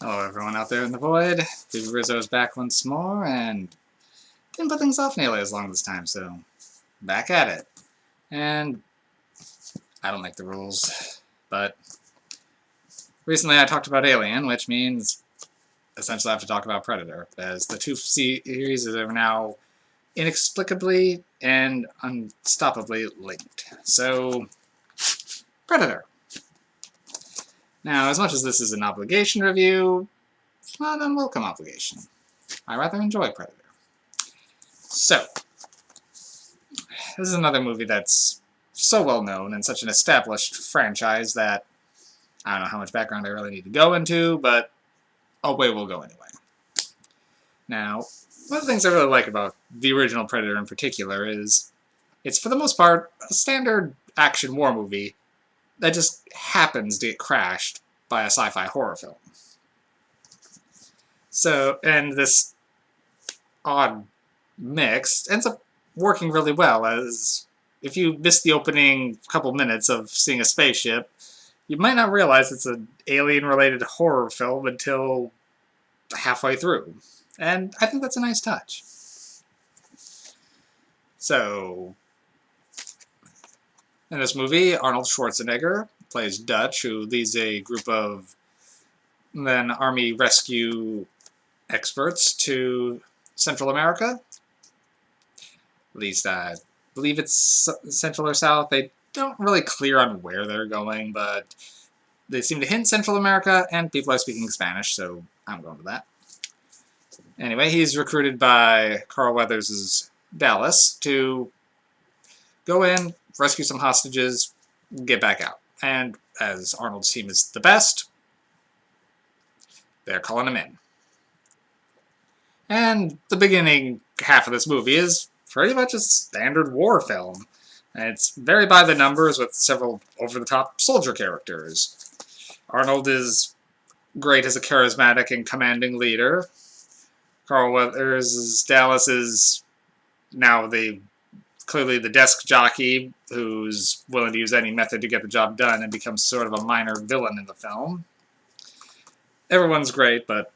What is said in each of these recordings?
Hello everyone out there in the void. Big Rizzo's back once more, and didn't put things off nearly as long this time, so back at it. And I don't make the rules, but recently I talked about Alien, which means essentially I have to talk about Predator, as the two series are now inexplicably and unstoppably linked. So, Predator. Now, as much as this is an obligation review, it's not an unwelcome obligation. I rather enjoy Predator. So, this is another movie that's so well known and such an established franchise that I don't know how much background I really need to go into, but away we'll go anyway. Now, one of the things I really like about the original Predator in particular is it's, for the most part, a standard action war movie that just happens to get crashed by a sci-fi horror film. So, and this odd mix ends up working really well, as if you miss the opening couple minutes of seeing a spaceship, you might not realize it's an alien-related horror film until halfway through. And I think that's a nice touch. So, in this movie, Arnold Schwarzenegger plays Dutch, who leads a group of then Army rescue experts to Central America. At least I believe it's Central or South. They don't really clear on where they're going, but they seem to hint Central America, and people are speaking Spanish, so I'm going with that. Anyway, he's recruited by Carl Weathers' Dallas to go in, rescue some hostages, get back out. And as Arnold's team is the best, they're calling him in. And the beginning half of this movie is pretty much a standard war film. And it's very by the numbers with several over-the-top soldier characters. Arnold is great as a charismatic and commanding leader. Carl Weathers' Dallas is now clearly the desk jockey who's willing to use any method to get the job done and becomes sort of a minor villain in the film. Everyone's great, but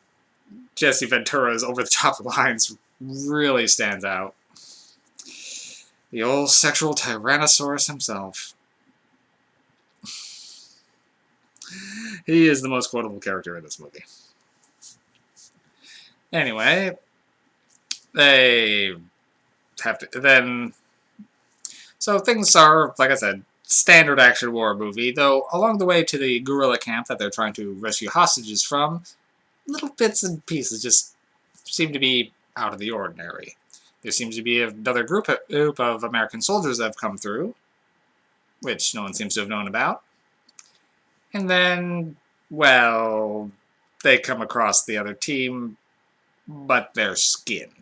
Jesse Ventura's over-the-top lines really stands out. The old sexual Tyrannosaurus himself. He is the most quotable character in this movie. Anyway, they have to then. So things are, like I said, standard action war movie, though along the way to the guerrilla camp that they're trying to rescue hostages from, little bits and pieces just seem to be out of the ordinary. There seems to be another group of American soldiers that have come through, which no one seems to have known about. And then, well, they come across the other team, but they're skinned.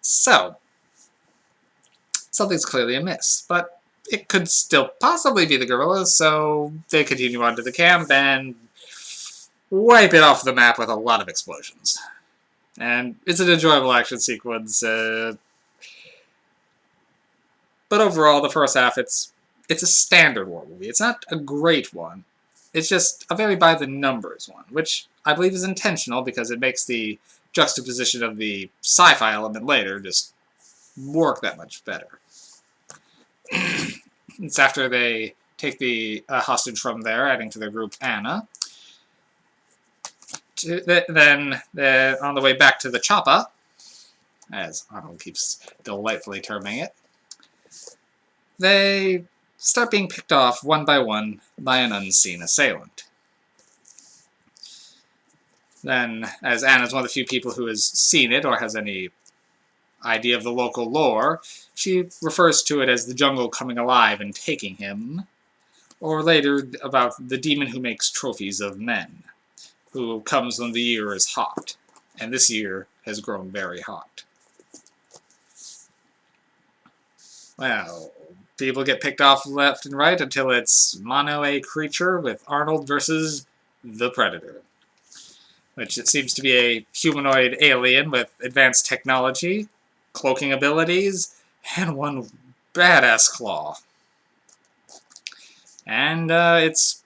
So, something's clearly amiss, but it could still possibly be the guerrillas, so they continue on to the camp and wipe it off the map with a lot of explosions. And it's an enjoyable action sequence, but overall, the first half, it's a standard war movie. It's not a great one. It's just a very by-the-numbers one, which I believe is intentional because it makes the juxtaposition of the sci-fi element later just work that much better. It's after they take the hostage from there, adding to their group Anna. Then, on the way back to the choppa, as Arnold keeps delightfully terming it, they start being picked off one by one by an unseen assailant. Then, as Anna's one of the few people who has seen it or has any idea of the local lore, she refers to it as the jungle coming alive and taking him, or later about the demon who makes trophies of men, who comes when the year is hot, and this year has grown very hot. Well, people get picked off left and right until it's mono a creature with Arnold versus the Predator, which it seems to be a humanoid alien with advanced technology, cloaking abilities, and one badass claw. And it's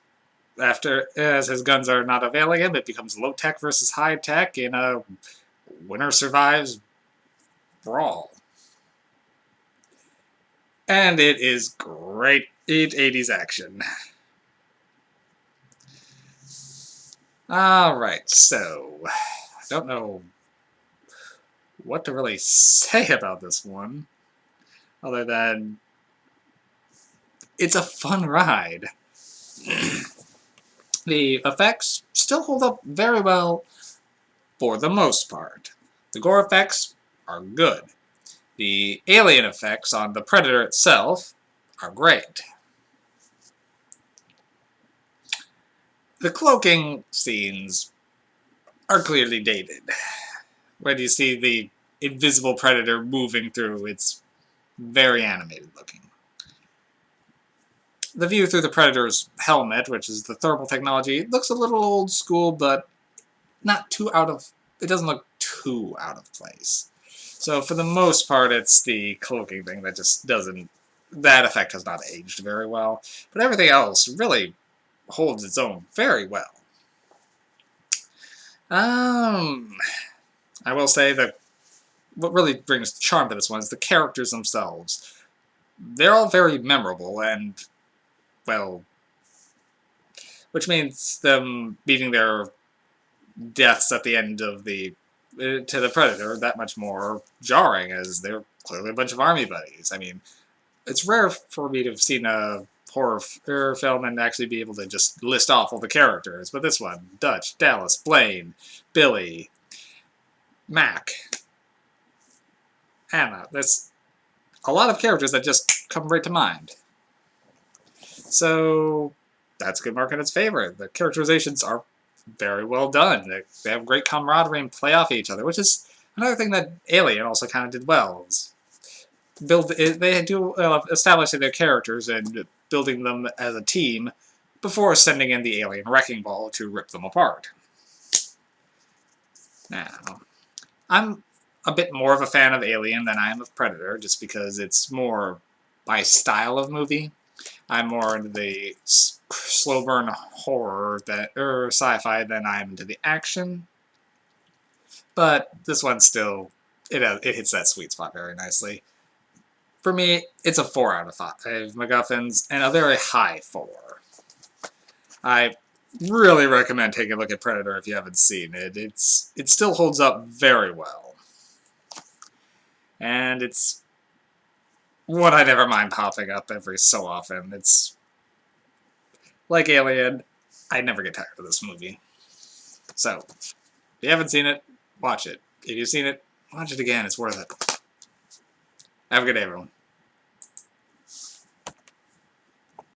after, as his guns are not availing him, it becomes low-tech versus high-tech in a winner survives brawl. And it is great 80s action. Alright, so I don't know what to really say about this one, other than it's a fun ride. The effects still hold up very well for the most part. The gore effects are good. The alien effects on the Predator itself are great. The cloaking scenes are clearly dated. When you see the invisible Predator moving through, it's very animated looking. The view through the Predator's helmet, which is the thermal technology, looks a little old school, but not too out of... it doesn't look too out of place. So for the most part, it's the cloaking thing that just doesn't... that effect has not aged very well. But everything else really holds its own very well. I will say that what really brings charm to this one is the characters themselves. They're all very memorable and, well, which means them beating their deaths at the end of the to the Predator that much more jarring, as they're clearly a bunch of army buddies. I mean, it's rare for me to have seen a horror film and actually be able to just list off all the characters, but this one, Dutch, Dallas, Blaine, Billy, Mac, Anna, that's a lot of characters that just come right to mind. So that's a good mark in its favor. The characterizations are very well done. They have great camaraderie and play off each other, which is another thing that Alien also kind of did well. They do establishing their characters and building them as a team before sending in the alien wrecking ball to rip them apart. Now, I'm a bit more of a fan of Alien than I am of Predator, just because it's more my style of movie. I'm more into the slow burn horror or sci-fi than I'm into the action. But this one still, it hits that sweet spot very nicely. For me, it's a 4 out of 5 MacGuffins, and a very high 4. I really recommend taking a look at Predator if you haven't seen it. It still holds up very well. And it's one I never mind popping up every so often. It's like Alien, I never get tired of this movie. So, if you haven't seen it, watch it. If you've seen it, watch it again. It's worth it. Have a good day, everyone.